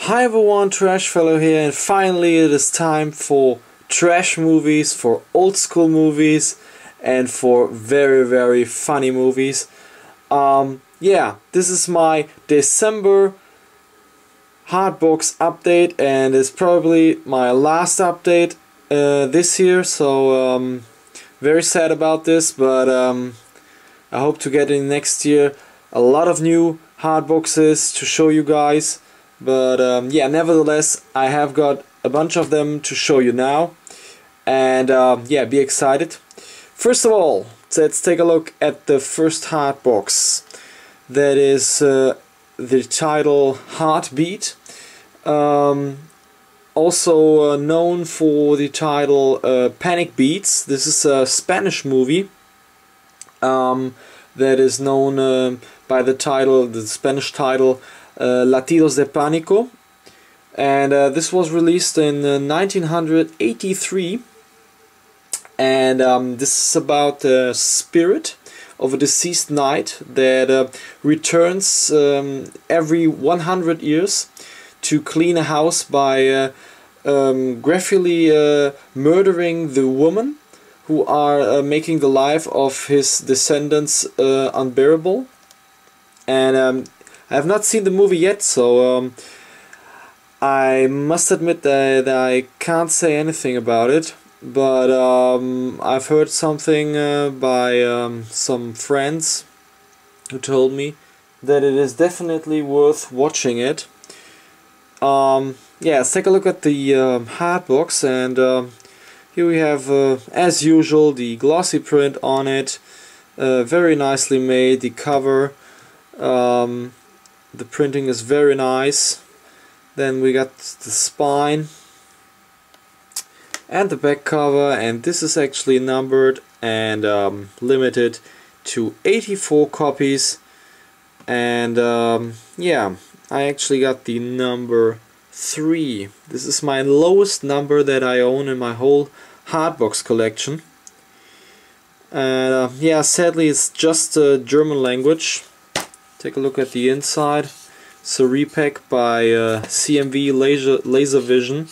Hi everyone, Trash Fellow here, and finally it is time for trash movies, for old school movies, and for very funny movies. Yeah, this is my December Hardbox update, and it's probably my last update this year, so very sad about this, but I hope to get in next year a lot of new hardboxes to show you guys. But yeah, nevertheless, I have got a bunch of them to show you now, and yeah, be excited. First of all, let's take a look at the first Hardbox. That is the title Heartbeat, also known for the title Panic Beats. This is a Spanish movie that is known by the title, the Spanish title, Latidos de Pánico, and this was released in 1983, and this is about the spirit of a deceased knight that returns every 100 years to clean a house by graphically murdering the woman who are making the life of his descendants unbearable. And I have not seen the movie yet, so I must admit that I can't say anything about it, but I've heard something by some friends who told me that it is definitely worth watching it. Yeah, let's take a look at the Hardbox, and here we have, as usual, the glossy print on it, very nicely made. The cover, the printing is very nice. Then we got the spine and the back cover, and this is actually numbered and limited to 84 copies. And yeah, I actually got the number 3. This is my lowest number that I own in my whole Hardbox collection. And yeah, sadly it's just German language. Take a look at the inside. It's a repack by CMV Laser Vision.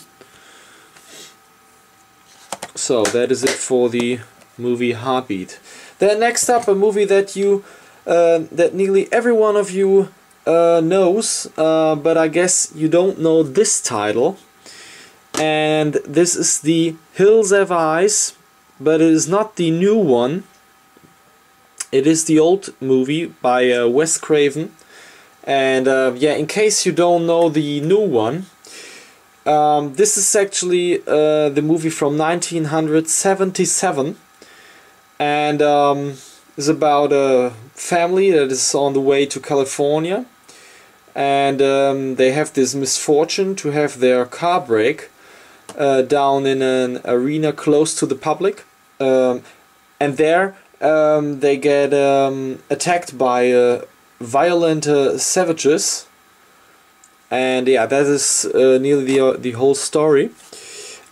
So that is it for the movie Heartbeat. Then next up, a movie that that nearly every one of you knows, but I guess you don't know this title. And this is the Hills Have Eyes, but it is not the new one. It is the old movie by Wes Craven. And yeah, in case you don't know the new one, this is actually the movie from 1977, and is about a family that is on the way to California, and they have this misfortune to have their car break down in an arena close to the public, and there they get attacked by violent savages, and yeah, that is nearly the whole story.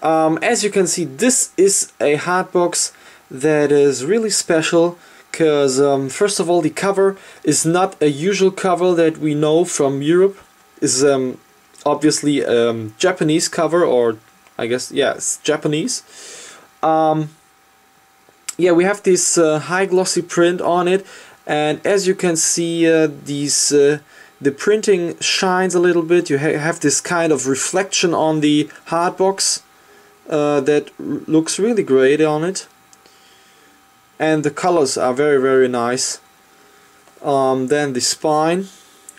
As you can see, this is a Hardbox that is really special, because first of all, the cover is not a usual cover that we know from Europe. It's obviously a Japanese cover, or I guess, yeah, it's Japanese. Yeah, we have this high glossy print on it, and as you can see, the printing shines a little bit. You have this kind of reflection on the Hardbox that looks really great on it, and the colors are very nice. Then the spine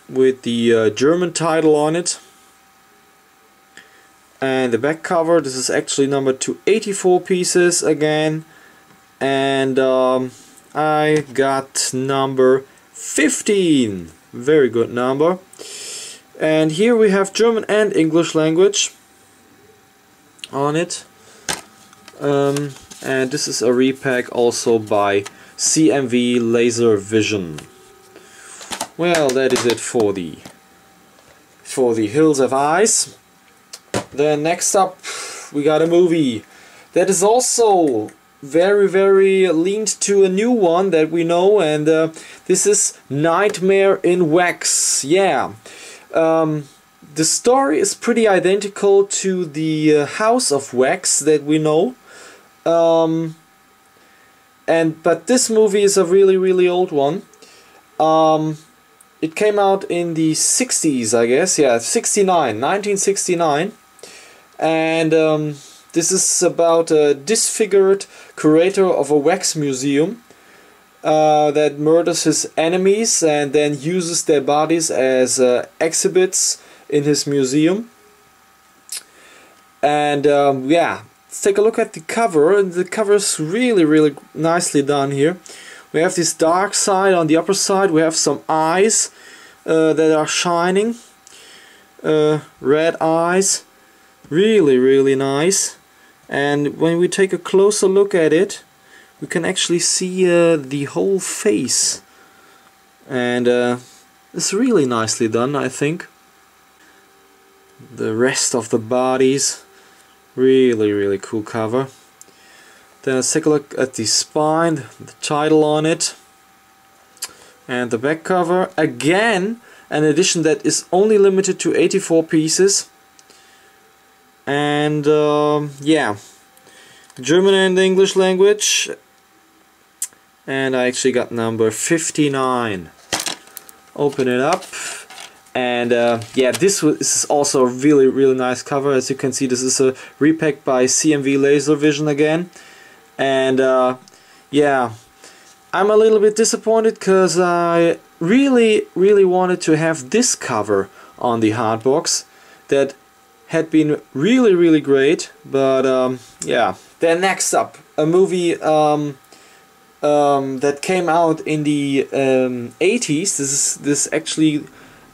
with the German title on it, and the back cover. This is actually numbered to 84 pieces again, and I got number 15. Very good number. And here we have German and English language on it. And this is a repack also by CMV Laser Vision. Well, that is it for the Hills Have Eyes. Then next up, we got a movie that is also very leaned to a new one that we know, and this is Nightmare in Wax. Yeah, The story is pretty identical to the House of Wax that we know, but this movie is a really old one. It came out in the 60s, I guess, yeah, 1969, and this is about a disfigured curator of a wax museum that murders his enemies and then uses their bodies as exhibits in his museum. And yeah, let's take a look at the cover. The cover is really nicely done here. We have this dark side on the upper side. We have some eyes that are shining, red eyes, really nice. And when we take a closer look at it, we can actually see the whole face, and it's really nicely done, I think. The rest of the bodies, really cool cover. Then let's take a look at the spine, the title on it, and the back cover. Again, an edition that is only limited to 84 pieces. And yeah, German and English language, and I actually got number 59. Open it up, and yeah, this is also a really nice cover. As you can see, this is a repack by CMV Laservision again, and yeah, I'm a little bit disappointed because I really wanted to have this cover on the Hardbox. That had been really great, but yeah. Then next up, a movie that came out in the 80s. This actually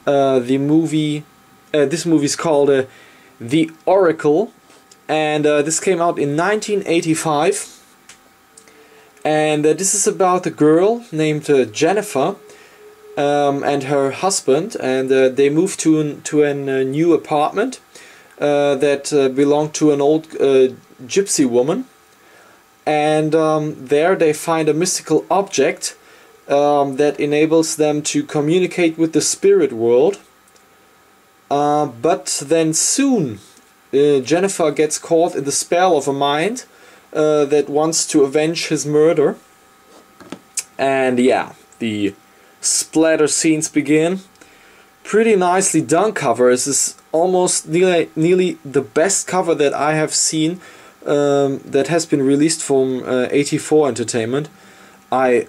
the movie. This movie is called The Oracle, and this came out in 1985. And this is about a girl named Jennifer and her husband, and they moved to a new apartment that belonged to an old gypsy woman, and there they find a mystical object that enables them to communicate with the spirit world, but then soon Jennifer gets caught in the spell of a mind that wants to avenge his murder, and yeah, the splatter scenes begin. Pretty nicely done cover. This is almost nearly the best cover that I have seen that has been released from 84 Entertainment. I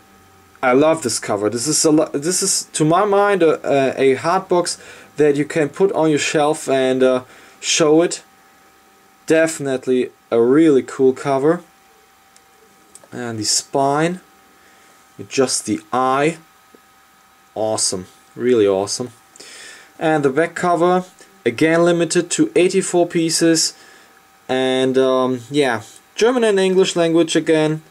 love this cover. This is to my mind a Hardbox that you can put on your shelf and show it. Definitely a really cool cover. And the spine with just the eye, awesome, really awesome. And the back cover, again limited to 84 pieces, and yeah, German and English language again.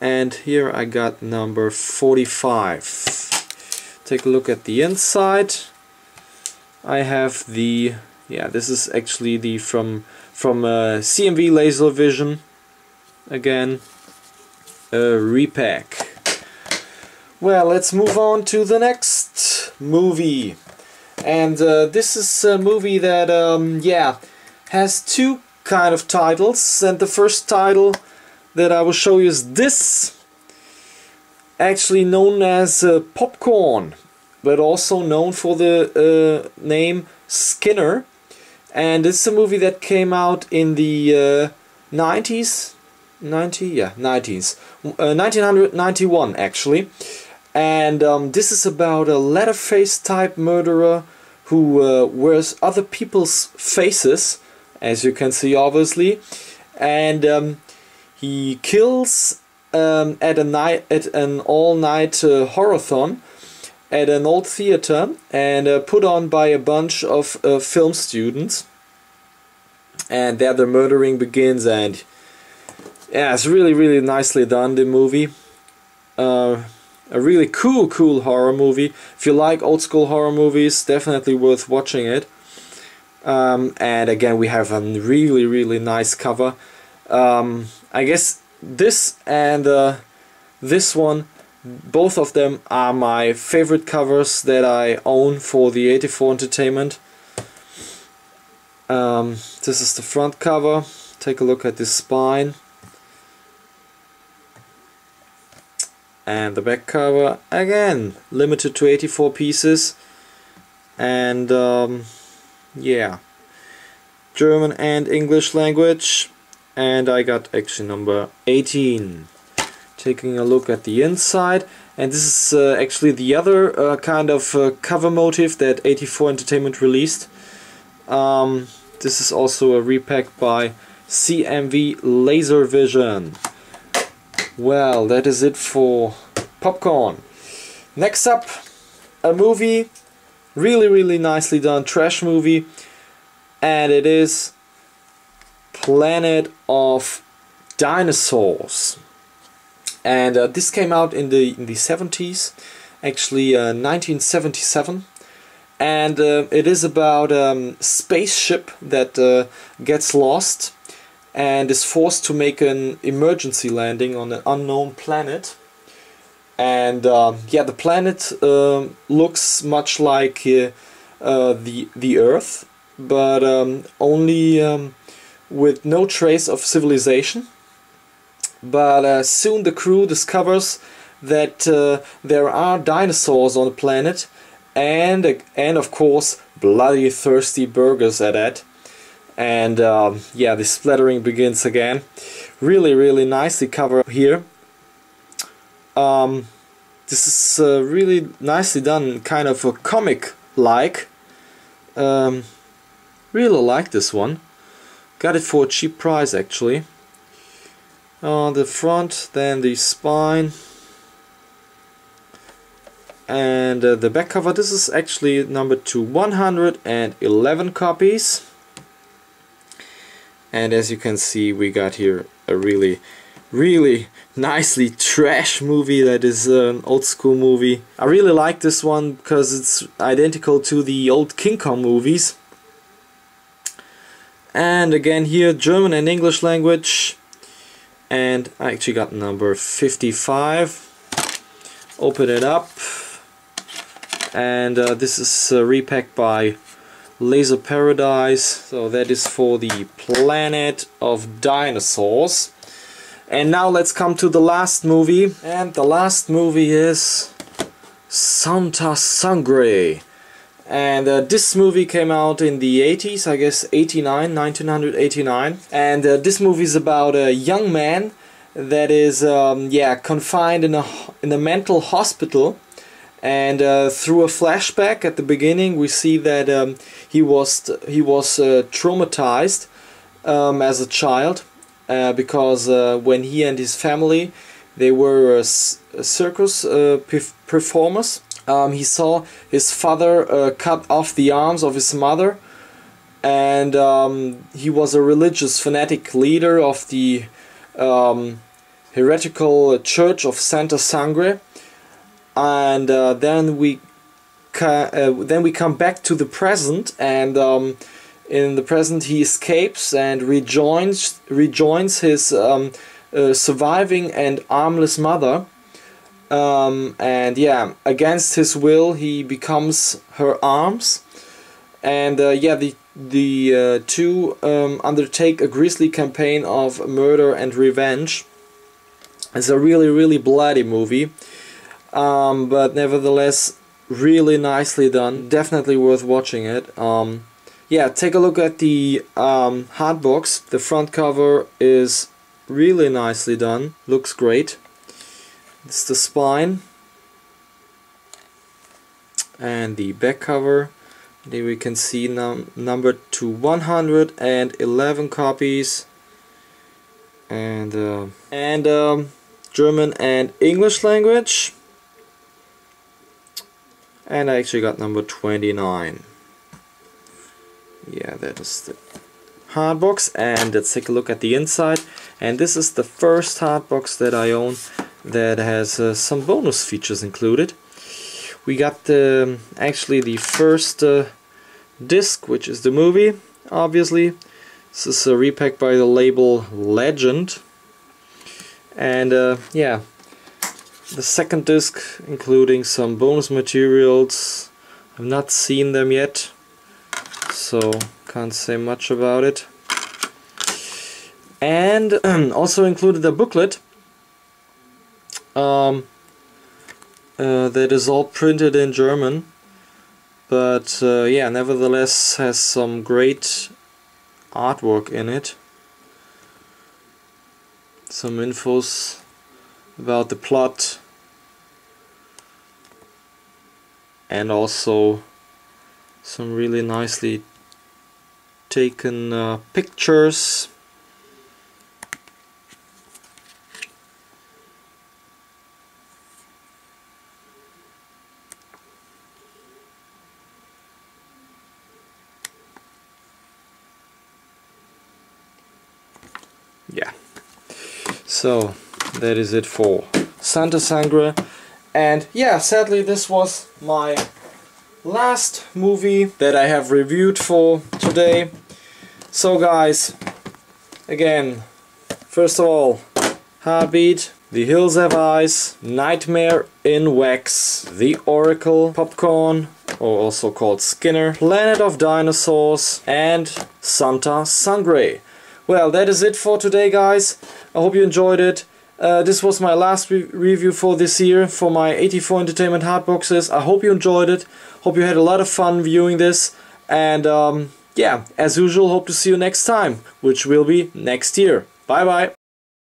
And here I got number 45. Take a look at the inside. I have the, yeah, this is actually the from CMV Laservision again, a repack. Well, let's move on to the next movie. And this is a movie that yeah, has two kind of titles, and the first title that I will show you is this, actually known as Popcorn, but also known for the name Skinner. And it's a movie that came out in the 1991 actually. And this is about a Leatherface type murderer who wears other people's faces, as you can see obviously, and he kills at an all-night horror-thon at an old theater, and put on by a bunch of film students. And there the murdering begins, and yeah, it's really nicely done, the movie. A really cool horror movie. If you like old school horror movies, definitely worth watching it. And again, we have a really nice cover. I guess this and this one, both of them are my favorite covers that I own for the 84 Entertainment. This is the front cover. Take a look at this spine. And the back cover, again, limited to 84 pieces. And yeah, German and English language. And I got actually number 18. Taking a look at the inside. And this is actually the other kind of cover motif that 84 Entertainment released. This is also a repack by CMV Laservision. Well, that is it for popcorn. Next up, a movie, really nicely done trash movie, and it is Planet of Dinosaurs. And this came out in the 70s, actually 1977, and it is about a spaceship that gets lost and is forced to make an emergency landing on an unknown planet. And yeah, the planet looks much like the Earth, but only with no trace of civilization. But soon the crew discovers that there are dinosaurs on the planet, and of course bloody thirsty burgers at that. And yeah, the splattering begins again. Really nicely covered here. This is really nicely done, kind of a comic-like. Really like this one. Got it for a cheap price actually. On the front, then the spine, and the back cover. This is actually numbered to 111 copies. And as you can see, we got here a really nicely trash movie that is an old school movie. I really like this one because it's identical to the old King Kong movies. And again here, German and English language. And I actually got number 55. Open it up. And this is repacked by Laser Paradise. So that is for the Planet of Dinosaurs. And now let's come to the last movie. And the last movie is Sangre. And this movie came out in the 80s, I guess 1989. And this movie is about a young man that is yeah, confined in a mental hospital. And through a flashback at the beginning, we see that he was traumatized as a child because when he and his family, they were circus performers. He saw his father cut off the arms of his mother, and he was a religious fanatic leader of the heretical church of Santa Sangre. And then we come back to the present, and in the present he escapes and rejoins his surviving and armless mother. And yeah, against his will he becomes her arms, and yeah, the two undertake a grisly campaign of murder and revenge. It's a really bloody movie, but nevertheless really nicely done. Definitely worth watching it. Yeah, take a look at the Hardbox. The front cover is really nicely done, looks great. It's the spine and the back cover. There we can see numbered to 111 copies, and German and English language. And I actually got number 29. Yeah, that is the Hardbox. And let's take a look at the inside. And this is the first Hardbox that I own that has some bonus features included. We got actually the first disc, which is the movie, obviously. This is a repack by the label Legend. And yeah, the second disc, including some bonus materials. I've not seen them yet, so Can't say much about it. And also included a booklet that is all printed in German, but yeah, nevertheless has some great artwork in it. Some infos about the plot, and also some really nicely taken pictures. Yeah, so that is it for Santa Sangre. And yeah, sadly this was my last movie that I have reviewed for today. So guys, again, first of all, Heartbeat, The Hills Have Eyes, Nightmare in Wax, The Oracle, Popcorn, or also called Skinner, Planet of Dinosaurs, and Santa Sangre. Well, that is it for today, guys. I hope you enjoyed it. This was my last review for this year for my 84 Entertainment Hardboxes. I hope you enjoyed it. Hope you had a lot of fun viewing this. And yeah, as usual, hope to see you next time, which will be next year. Bye bye.